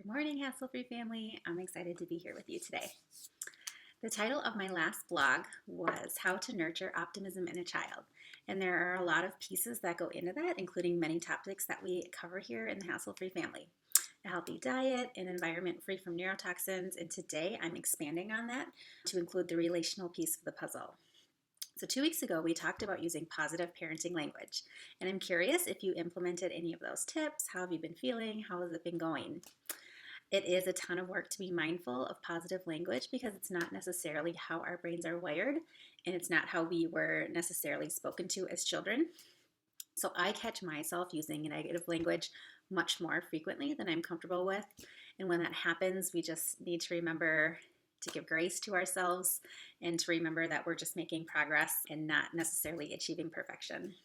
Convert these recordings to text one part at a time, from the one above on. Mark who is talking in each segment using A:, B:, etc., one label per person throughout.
A: Good morning, Hassle-Free family. I'm excited to be here with you today. The title of my last blog was How to Nurture Optimism in a Child. And there are a lot of pieces that go into that, including many topics that we cover here in the Hassle-Free family. A healthy diet, an environment free from neurotoxins, and today I'm expanding on that to include the relational piece of the puzzle. So 2 weeks ago, we talked about using positive parenting language. And I'm curious if you implemented any of those tips. How have you been feeling? How has it been going? It is a ton of work to be mindful of positive language because it's not necessarily how our brains are wired, and it's not how we were necessarily spoken to as children. So I catch myself using negative language much more frequently than I'm comfortable with. And when that happens, we just need to remember to give grace to ourselves and to remember that we're just making progress and not necessarily achieving perfection.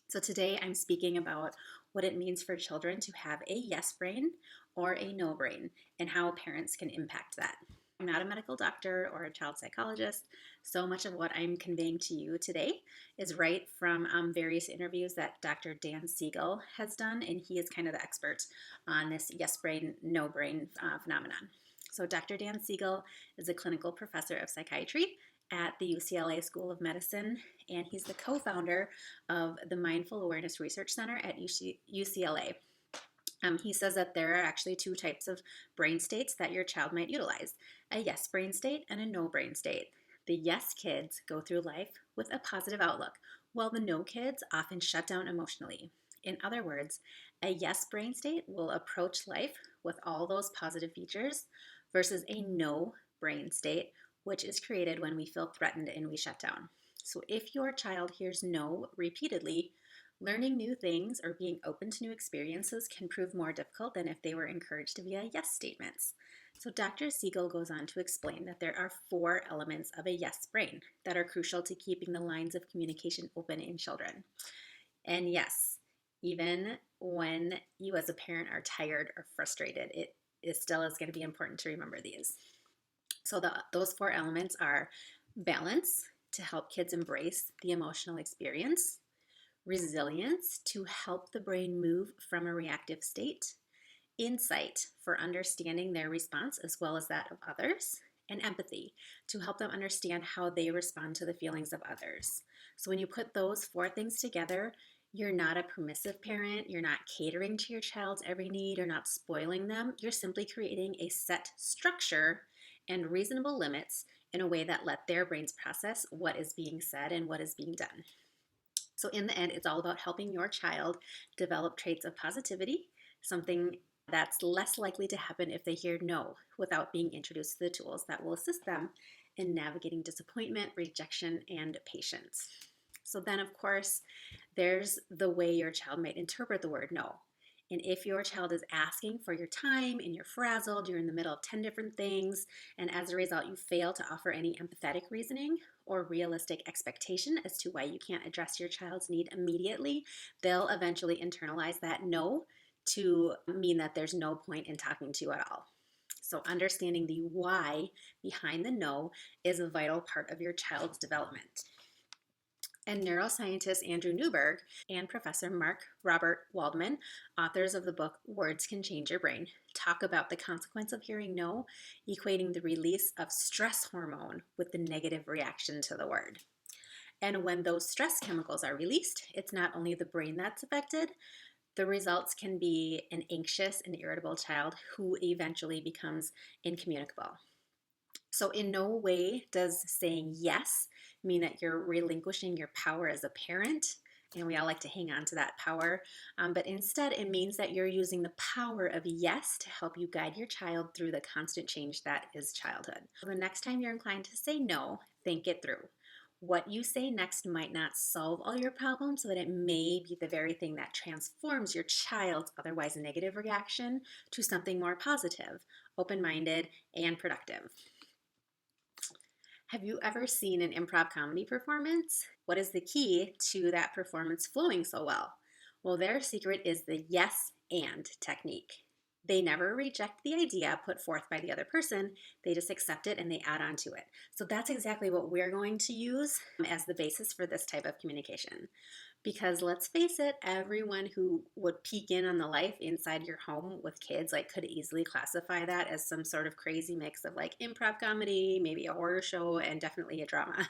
A: So today I'm speaking about what it means for children to have a yes brain or a no brain and how parents can impact that. I'm not a medical doctor or a child psychologist. So much of what I'm conveying to you today is right from various interviews that Dr. Dan Siegel has done, and he is kind of the expert on this yes brain, no brain phenomenon. So Dr. Dan Siegel is a clinical professor of psychiatry at the UCLA School of Medicine, and he's the co-founder of the Mindful Awareness Research Center at UCLA. He says that there are actually two types of brain states that your child might utilize, a yes brain state and a no brain state. The yes kids go through life with a positive outlook, while the no kids often shut down emotionally. In other words, a yes brain state will approach life with all those positive features versus a no brain state, which is created when we feel threatened and we shut down. So if your child hears no repeatedly, learning new things or being open to new experiences can prove more difficult than if they were encouraged via yes statements. So Dr. Siegel goes on to explain that there are 4 elements of a yes brain that are crucial to keeping the lines of communication open in children. And yes, even when you as a parent are tired or frustrated, it still is going to be important to remember these. So those 4 elements are balance, to help kids embrace the emotional experience; resilience, to help the brain move from a reactive state; insight, for understanding their response as well as that of others; and empathy, to help them understand how they respond to the feelings of others. So when you put those 4 things together, you're not a permissive parent, you're not catering to your child's every need, you're not spoiling them, you're simply creating a set structure and reasonable limits in a way that let their brains process what is being said and what is being done. So in the end, it's all about helping your child develop traits of positivity, something that's less likely to happen if they hear no without being introduced to the tools that will assist them in navigating disappointment, rejection, and patience. So then, of course, there's the way your child might interpret the word no. And if your child is asking for your time and you're frazzled, you're in the middle of 10 different things, and as a result you fail to offer any empathetic reasoning or realistic expectation as to why you can't address your child's need immediately, they'll eventually internalize that no to mean that there's no point in talking to you at all. So understanding the why behind the no is a vital part of your child's development. And neuroscientist Andrew Newberg and Professor Mark Robert Waldman, authors of the book Words Can Change Your Brain, talk about the consequence of hearing no, equating the release of stress hormone with the negative reaction to the word. And when those stress chemicals are released, it's not only the brain that's affected, the results can be an anxious and irritable child who eventually becomes incommunicable. So in no way does saying yes mean that you're relinquishing your power as a parent, and we all like to hang on to that power, but instead it means that you're using the power of yes to help you guide your child through the constant change that is childhood. So the next time you're inclined to say no, think it through. What you say next might not solve all your problems, but it may be the very thing that transforms your child's otherwise negative reaction to something more positive, open-minded, and productive. Have you ever seen an improv comedy performance? What is the key to that performance flowing so well? Well, their secret is the yes and technique. They never reject the idea put forth by the other person. They just accept it and they add on to it. So that's exactly what we're going to use as the basis for this type of communication. Because let's face it, everyone who would peek in on the life inside your home with kids like could easily classify that as some sort of crazy mix of like improv comedy, maybe a horror show, and definitely a drama.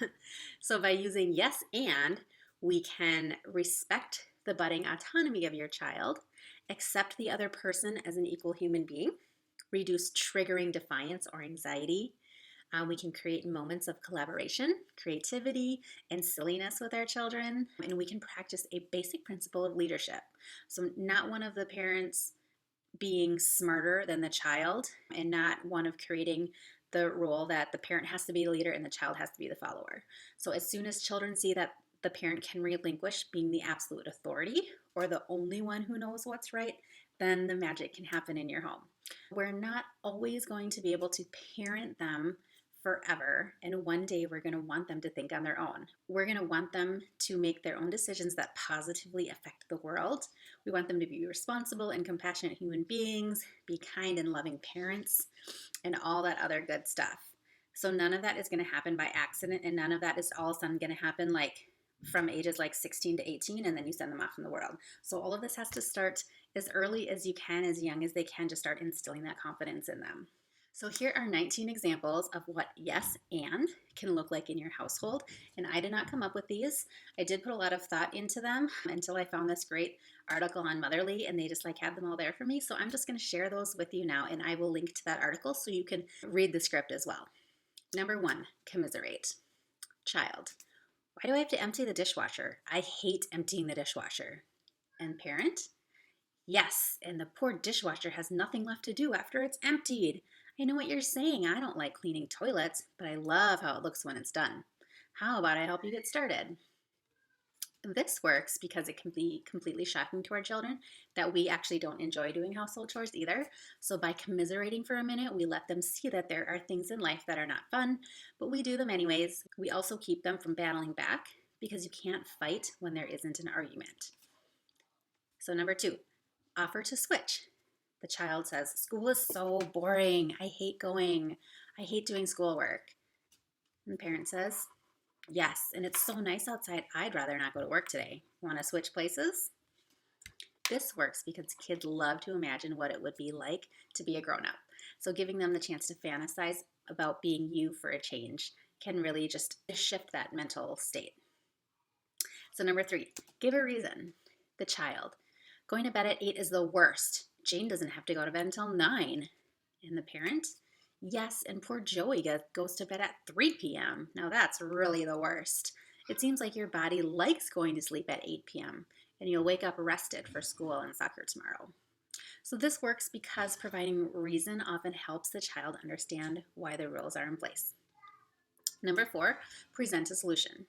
A: So by using yes and, we can respect the budding autonomy of your child, accept the other person as an equal human being, reduce triggering defiance or anxiety. We can create moments of collaboration, creativity, and silliness with our children, and we can practice a basic principle of leadership. So, not one of the parents being smarter than the child, and not one of creating the role that the parent has to be the leader and the child has to be the follower. So, as soon as children see that the parent can relinquish being the absolute authority or the only one who knows what's right, then the magic can happen in your home. We're not always going to be able to parent them forever, and one day we're going to want them to think on their own. We're going to want them to make their own decisions that positively affect the world. We want them to be responsible and compassionate human beings, be kind and loving parents, and all that other good stuff. So none of that is going to happen by accident, and none of that is all of a sudden going to happen like from ages like 16 to 18, and then you send them off in the world. So all of this has to start as early as you can, as young as they can, to start instilling that confidence in them. So here are 19 examples of what yes and can look like in your household. And I did not come up with these. I did put a lot of thought into them until I found this great article on Motherly, and they just like had them all there for me. So I'm just going to share those with you now, and I will link to that article so you can read the script as well. Number 1, commiserate. Child, why do I have to empty the dishwasher? I hate emptying the dishwasher. And parent, yes, and the poor dishwasher has nothing left to do after it's emptied. I know what you're saying. I don't like cleaning toilets, but I love how it looks when it's done. How about I help you get started? This works because it can be completely shocking to our children that we actually don't enjoy doing household chores either. So by commiserating for a minute, we let them see that there are things in life that are not fun, but we do them anyways. We also keep them from battling back because you can't fight when there isn't an argument. So number 2, offer to switch. The child says, school is so boring. I hate going. I hate doing schoolwork. And the parent says, yes, and it's so nice outside. I'd rather not go to work today. Want to switch places? This works because kids love to imagine what it would be like to be a grown-up. So giving them the chance to fantasize about being you for a change can really just shift that mental state. So number 3, give a reason. The child, going to bed at 8 is the worst. Jane doesn't have to go to bed until 9. And the parent, yes, and poor Joey goes to bed at 3 p.m. Now that's really the worst. It seems like your body likes going to sleep at 8 p.m. and you'll wake up rested for school and soccer tomorrow. So this works because providing reason often helps the child understand why the rules are in place. Number 4, present a solution.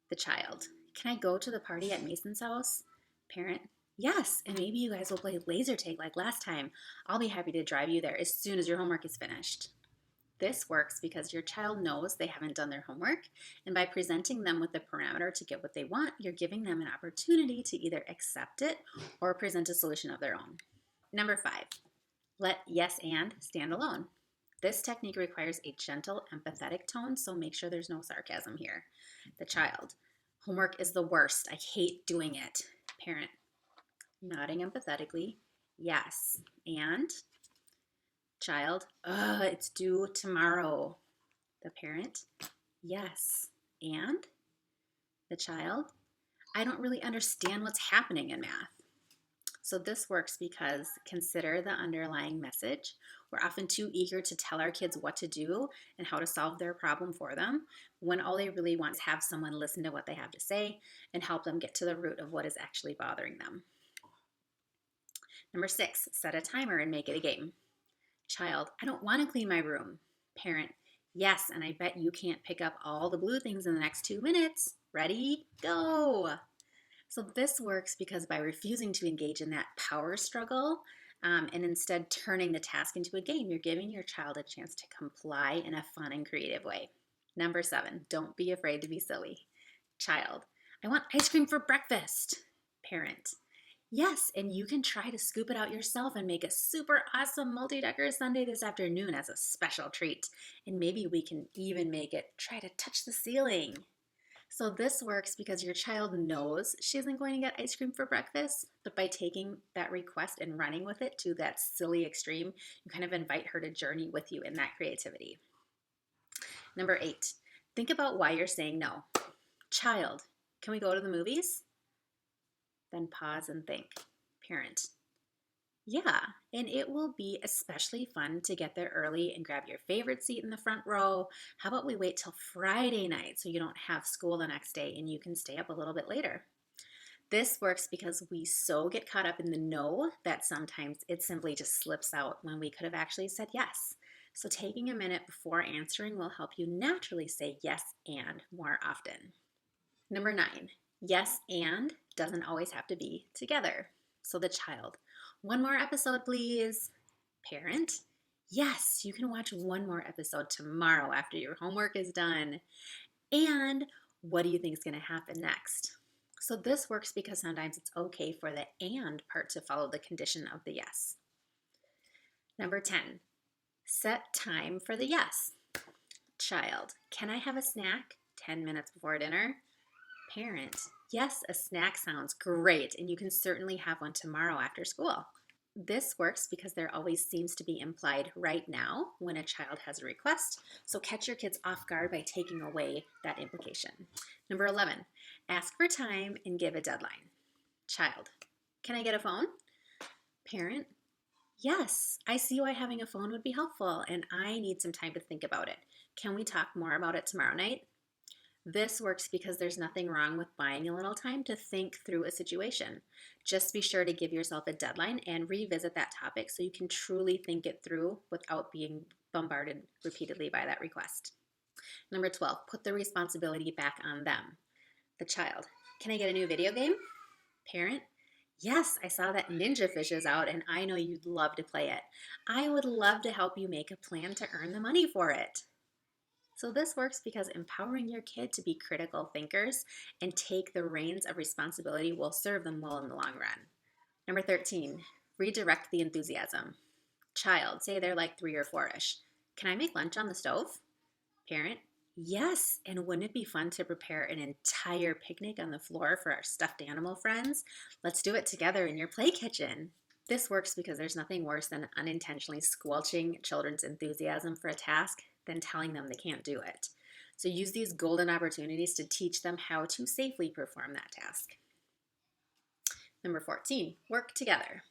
A: The child, can I go to the party at Mason's house? Parent, yes, and maybe you guys will play laser tag like last time. I'll be happy to drive you there as soon as your homework is finished. This works because your child knows they haven't done their homework, and by presenting them with the parameter to get what they want, you're giving them an opportunity to either accept it or present a solution of their own. Number 5, let yes and stand alone. This technique requires a gentle, empathetic tone, so make sure there's no sarcasm here. The child, homework is the worst. I hate doing it. Parent, nodding empathetically, yes. And child, it's due tomorrow. The parent, yes. And the child, I don't really understand what's happening in math. So this works because consider the underlying message. We're often too eager to tell our kids what to do and how to solve their problem for them, when all they really want is have someone listen to what they have to say and help them get to the root of what is actually bothering them. Number 6, set a timer and make it a game. Child, I don't want to clean my room. Parent, yes, and I bet you can't pick up all the blue things in the next 2 minutes. Ready? Go! So this works because by refusing to engage in that power struggle and instead turning the task into a game, you're giving your child a chance to comply in a fun and creative way. Number 7, don't be afraid to be silly. Child, I want ice cream for breakfast. Parent, yes, and you can try to scoop it out yourself and make a super awesome multi-decker sundae this afternoon as a special treat. And maybe we can even make it try to touch the ceiling. So this works because your child knows she isn't going to get ice cream for breakfast, but by taking that request and running with it to that silly extreme, you kind of invite her to journey with you in that creativity. Number 8, think about why you're saying no. Child, can we go to the movies? Then pause and think. Parent, yeah, and it will be especially fun to get there early and grab your favorite seat in the front row. How about we wait till Friday night so you don't have school the next day and you can stay up a little bit later? This works because we so get caught up in the no that sometimes it simply just slips out when we could have actually said yes. So taking a minute before answering will help you naturally say yes and more often. Number 9, yes and doesn't always have to be together. So the child, one more episode, please. Parent, yes, you can watch one more episode tomorrow after your homework is done. And what do you think is going to happen next? So this works because sometimes it's okay for the and part to follow the condition of the yes. Number 10, set time for the yes. Child, can I have a snack 10 minutes before dinner? Parent, yes, a snack sounds great, and you can certainly have one tomorrow after school. This works because there always seems to be implied right now when a child has a request, so catch your kids off guard by taking away that implication. Number 11, ask for time and give a deadline. Child, can I get a phone? Parent, yes, I see why having a phone would be helpful, and I need some time to think about it. Can we talk more about it tomorrow night? This works because there's nothing wrong with buying a little time to think through a situation. Just be sure to give yourself a deadline and revisit that topic so you can truly think it through without being bombarded repeatedly by that request. Number 12, put the responsibility back on them. The child, can I get a new video game? Parent, yes, I saw that Ninja Fish is out and I know you'd love to play it. I would love to help you make a plan to earn the money for it. So this works because empowering your kid to be critical thinkers and take the reins of responsibility will serve them well in the long run. Number 13, redirect the enthusiasm. Child, say they're like 3 or 4-ish. Can I make lunch on the stove? Parent, yes, and wouldn't it be fun to prepare an entire picnic on the floor for our stuffed animal friends? Let's do it together in your play kitchen. This works because there's nothing worse than unintentionally squelching children's enthusiasm for a task than telling them they can't do it. So use these golden opportunities to teach them how to safely perform that task. Number 14, work together.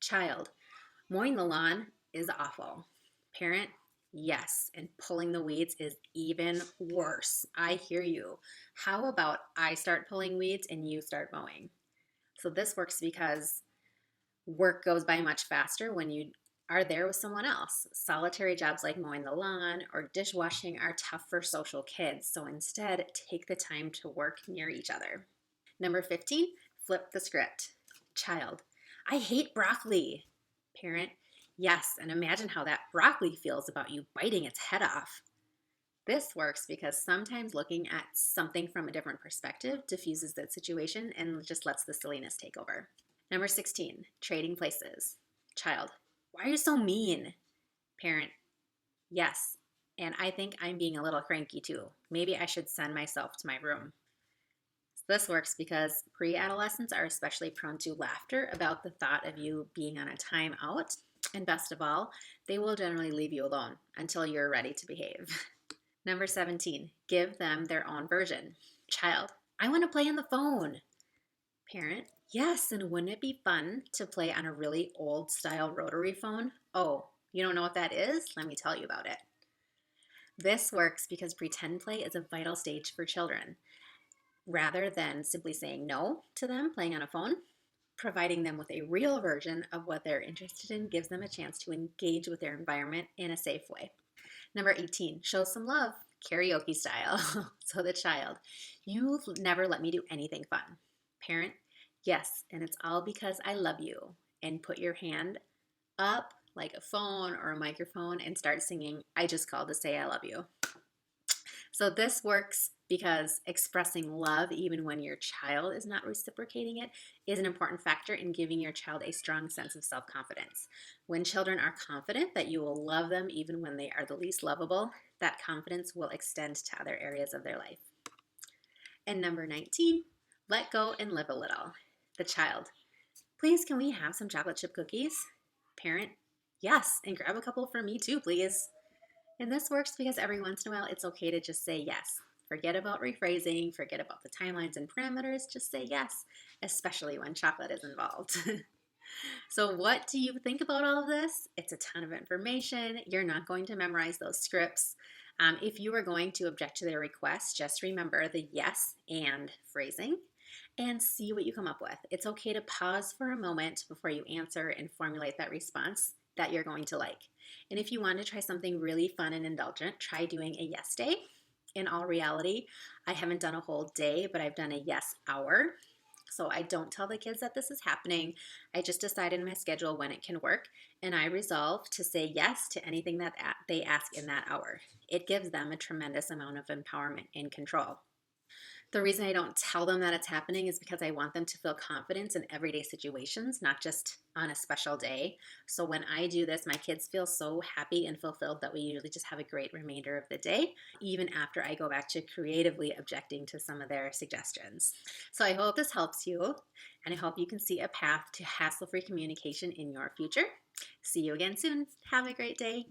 A: Child, mowing the lawn is awful. Parent, yes, and pulling the weeds is even worse. I hear you. How about I start pulling weeds and you start mowing? So this works because work goes by much faster when you are there with someone else. Solitary jobs like mowing the lawn or dishwashing are tough for social kids, so instead take the time to work near each other. Number 15, flip the script. Child, I hate broccoli. Parent, yes, and imagine how that broccoli feels about you biting its head off. This works because sometimes looking at something from a different perspective diffuses that situation and just lets the silliness take over. Number 16, trading places. Child, why are you so mean? Parent, yes, and I think I'm being a little cranky too. Maybe I should send myself to my room. This works because pre-adolescents are especially prone to laughter about the thought of you being on a timeout, and best of all, they will generally leave you alone until you're ready to behave. Number 17, give them their own version. Child, I want to play on the phone. Parent, yes, and wouldn't it be fun to play on a really old style rotary phone? Oh, you don't know what that is? Let me tell you about it. This works because pretend play is a vital stage for children. Rather than simply saying no to them playing on a phone, providing them with a real version of what they're interested in gives them a chance to engage with their environment in a safe way. Number 18, show some love, karaoke style. So the child, you've never let me do anything fun. Parent, yes, and it's all because I love you. And put your hand up like a phone or a microphone and start singing, I just called to say I love you. So this works because expressing love, even when your child is not reciprocating it, is an important factor in giving your child a strong sense of self-confidence. When children are confident that you will love them even when they are the least lovable, that confidence will extend to other areas of their life. And number 19, let go and live a little. The child, please, can we have some chocolate chip cookies? Parent, yes, and grab a couple for me too, please. And this works because every once in a while it's okay to just say yes. Forget about rephrasing, forget about the timelines and parameters, just say yes, especially when chocolate is involved. So, what do you think about all of this? It's a ton of information. You're not going to memorize those scripts. If you are going to object to their request, just remember the yes and phrasing and see what you come up with. It's okay to pause for a moment before you answer and formulate that response that you're going to like. And if you want to try something really fun and indulgent, try doing a yes day. In all reality, I haven't done a whole day, but I've done a yes hour. So I don't tell the kids that this is happening. I just decide in my schedule when it can work, and I resolve to say yes to anything that they ask in that hour. It gives them a tremendous amount of empowerment and control. The reason I don't tell them that it's happening is because I want them to feel confidence in everyday situations, not just on a special day. So when I do this, my kids feel so happy and fulfilled that we usually just have a great remainder of the day, even after I go back to creatively objecting to some of their suggestions. So I hope this helps you, and I hope you can see a path to hassle-free communication in your future. See you again soon. Have a great day.